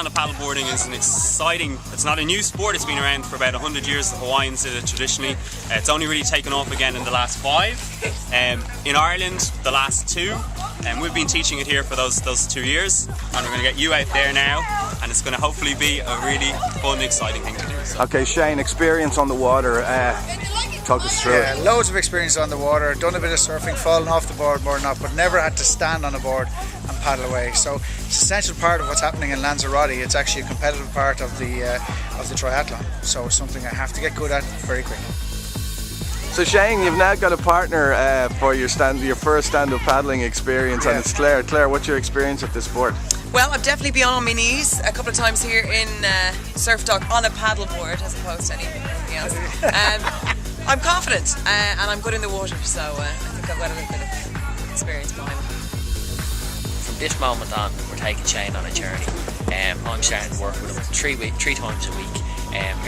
stand-up paddleboarding is an exciting, it's not a new sport, it's been around for about 100 years. The Hawaiians did it traditionally. It's only really taken off again in the last 5. In Ireland, the last 2. And we've been teaching it here for those 2 years. And we're going to get you out there now. And it's going to hopefully be a really fun, exciting thing to do. So. Okay, Shane, experience on the water. Talk us through it. Loads of experience on the water. Done a bit of surfing, fallen off the board more than not, but never had to stand on a board and paddle away. So it's an essential part of what's happening in Lanzarote. It's actually a competitive part of the triathlon. So it's something I have to get good at very quickly. So Shane, you've now got a partner for your first stand-up paddling experience, and it's Claire. Claire, what's your experience with this sport? Well, I've definitely been on my knees a couple of times here in Surf Dock on a paddleboard as opposed to anything else. I'm confident and I'm good in the water, so I think I've got a little bit of experience behind me. From this moment on, we're taking Shane on a journey. I'm starting to work with him 3 times a week,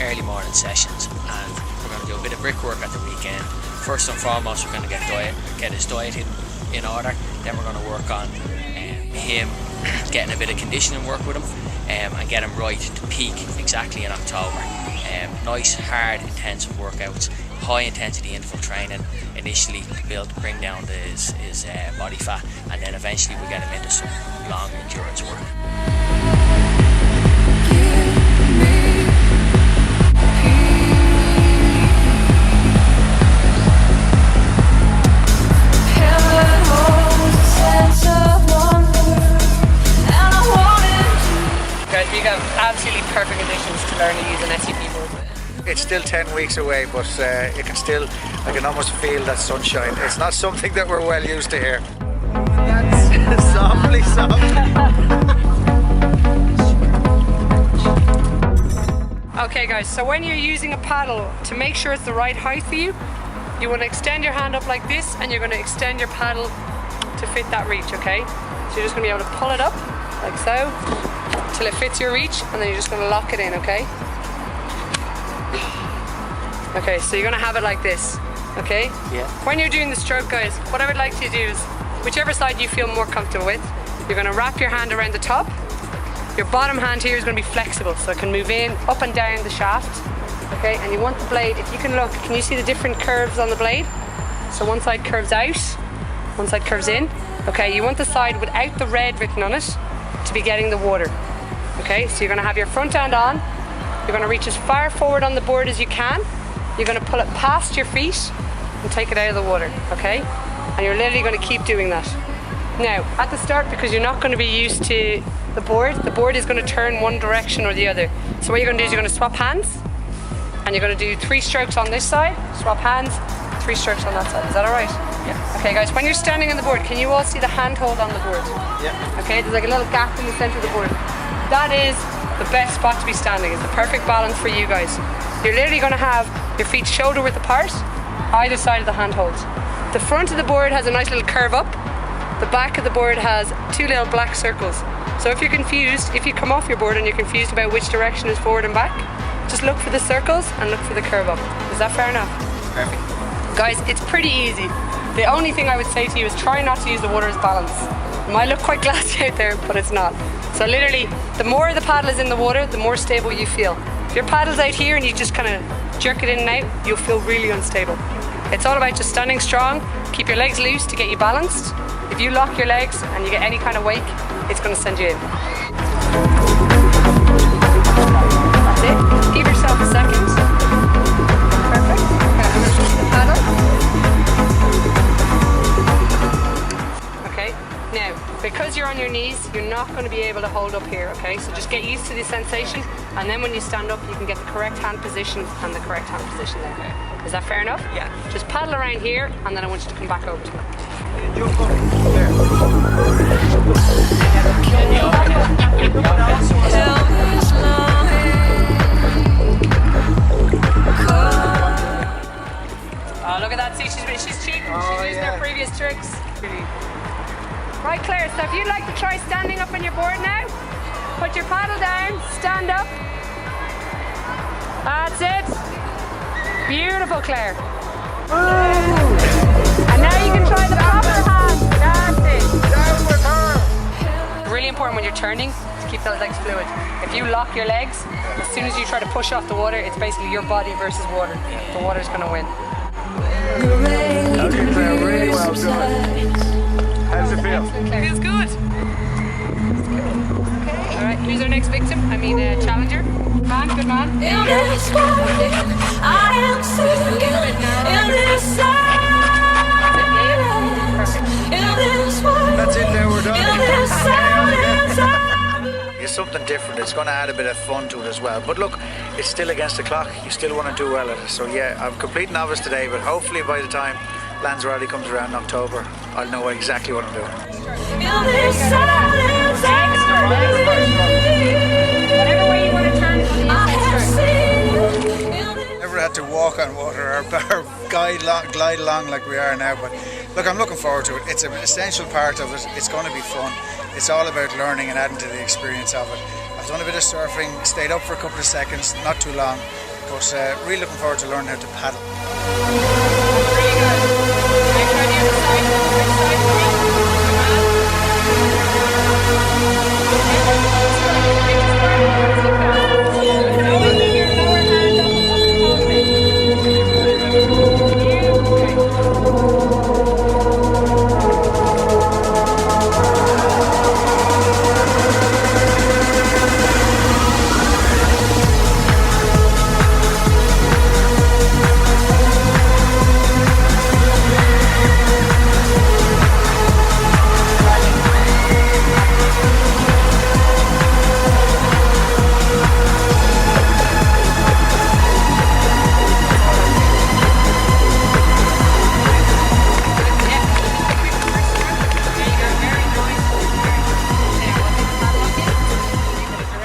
early morning sessions, and we're going to do a bit of brickwork at the weekend. First and foremost, we're going to get his diet in order. Then we're going to work on him getting a bit of conditioning work with him and get him right to peak exactly in October. Nice, hard, intensive workouts, high intensity interval training initially to bring down his body fat, and then eventually we get him into some long endurance work. You have absolutely perfect conditions to learn to use an SUP board. It's still 10 weeks away, but I can almost feel that sunshine. It's not something that we're well used to here. That's softly. Okay guys, so when you're using a paddle, to make sure it's the right height for you, you want to extend your hand up like this, and you're going to extend your paddle to fit that reach, okay? So you're just going to be able to pull it up, like so, till it fits your reach, and then you're just going to lock it in, okay? Okay, so you're going to have it like this, okay? Yeah. When you're doing the stroke, guys, what I would like you to do is, whichever side you feel more comfortable with, you're going to wrap your hand around the top. Your bottom hand here is going to be flexible, so it can move in, up and down the shaft, okay? And you want the blade, if you can look, can you see the different curves on the blade? So one side curves out, one side curves in. Okay, you want the side without the red written on it to be getting the water. Okay, so you're going to have your front hand on, you're going to reach as far forward on the board as you can, you're going to pull it past your feet and take it out of the water, okay? And you're literally going to keep doing that. Now, at the start, because you're not going to be used to the board is going to turn one direction or the other. So what you're going to do is you're going to swap hands, and you're going to do 3 strokes on this side, swap hands, 3 strokes on that side. Is that all right? Yeah. Okay guys, when you're standing on the board, can you all see the handhold on the board? Yeah. Okay, there's like a little gap in the center of the board. That is the best spot to be standing. It's the perfect balance for you guys. You're literally going to have your feet shoulder width apart, either side of the handholds. The front of the board has a nice little curve up. The back of the board has 2 little black circles. So if you're confused, if you come off your board and you're confused about which direction is forward and back, just look for the circles and look for the curve up. Is that fair enough? Perfect. Guys, it's pretty easy. The only thing I would say to you is try not to use the water as balance. It might look quite glassy out there, but it's not. So literally, the more the paddle is in the water, the more stable you feel. If your paddle's out here and you just kind of jerk it in and out, you'll feel really unstable. It's all about just standing strong, keep your legs loose to get you balanced. If you lock your legs and you get any kind of wake, it's going to send you in. That's it. Give yourself a second. Perfect. Okay, I'm going to push the paddle. Okay, now, because you're on your knees, you're not going to be able to hold up here, okay? So just get used to the sensation, and then when you stand up, you can get the correct hand position and the correct hand position there. Okay. Is that fair enough? Yeah. Just paddle around here, and then I want you to come back over to me. Oh, look at that. See, she's cheating. She's using her previous tricks. Right, Claire, so if you'd like to try standing up on your board now, put your paddle down, stand up. That's it. Beautiful, Claire. And now you can try the proper hand. That's it. Down with her. Really important when you're turning to keep those legs fluid. If you lock your legs, as soon as you try to push off the water, it's basically your body versus water. The water's going to win. Okay, Claire, really well done. How does it feel? Feels good. All right, who's our next victim? Challenger. Man, good man. That's it there, we're done. It's something different. It's going to add a bit of fun to it as well. But look, it's still against the clock. You still want to do well at it. So yeah, I'm a complete novice today, but hopefully by the time Lanzarote comes around in October, I'll know exactly what I'm doing. Whatever way you want to turn, Never had to walk on water or glide along like we are now, but look, I'm looking forward to it. It's an essential part of it. It's going to be fun. It's all about learning and adding to the experience of it. I've done a bit of surfing, stayed up for a couple of seconds, not too long, but really looking forward to learning how to paddle.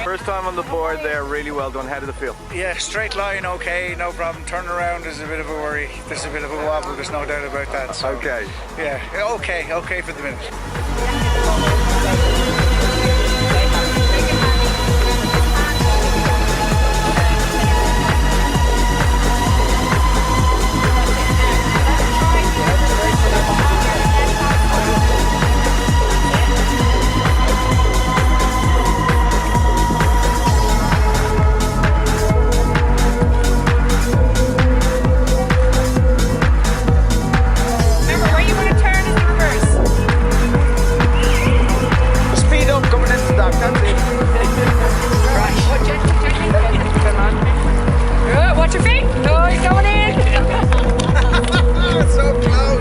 First time on the board there, really well done. How did it feel? Yeah, straight line, okay, no problem. Turn around is a bit of a worry. There's a bit of a wobble, there's no doubt about that. So, Okay. yeah, okay for the minute. Watch your feet. Oh, he's going in. So close.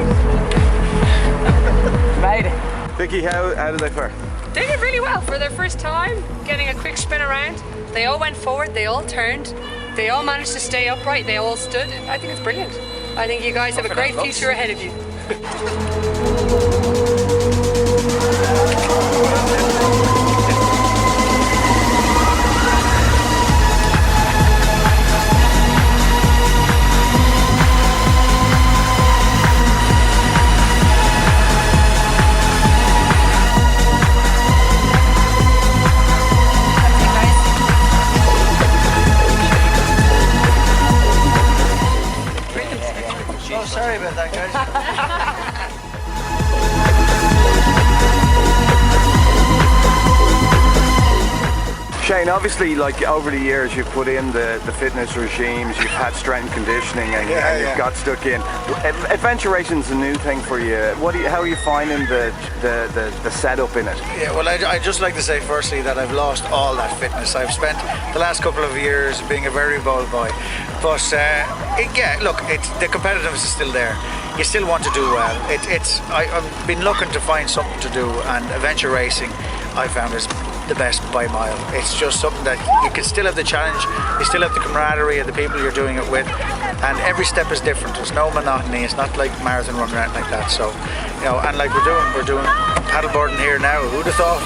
Made it. Vicky, how did they fare? They did really well for their first time, getting a quick spin around. They all went forward, they all turned, they all managed to stay upright, they all stood. I think it's brilliant. I think you guys have a great future ahead of you. Oh, sorry about that, guys. Shane, obviously, like over the years, you've put in the fitness regimes, you've had strength and conditioning, and you've got stuck in. Adventure racing's a new thing for you. How are you finding the setup in it? Yeah, well, I'd just like to say firstly that I've lost all that fitness. I've spent the last couple of years being a very bold boy. But look, the competitiveness is still there. You still want to do well. I've been looking to find something to do, and adventure racing I found is the best by a mile. It's just something that you can still have the challenge, you still have the camaraderie of the people you're doing it with, and every step is different. There's no monotony. It's not like marathon running around like that. So, and like we're doing paddleboarding here now. Who'd have thought?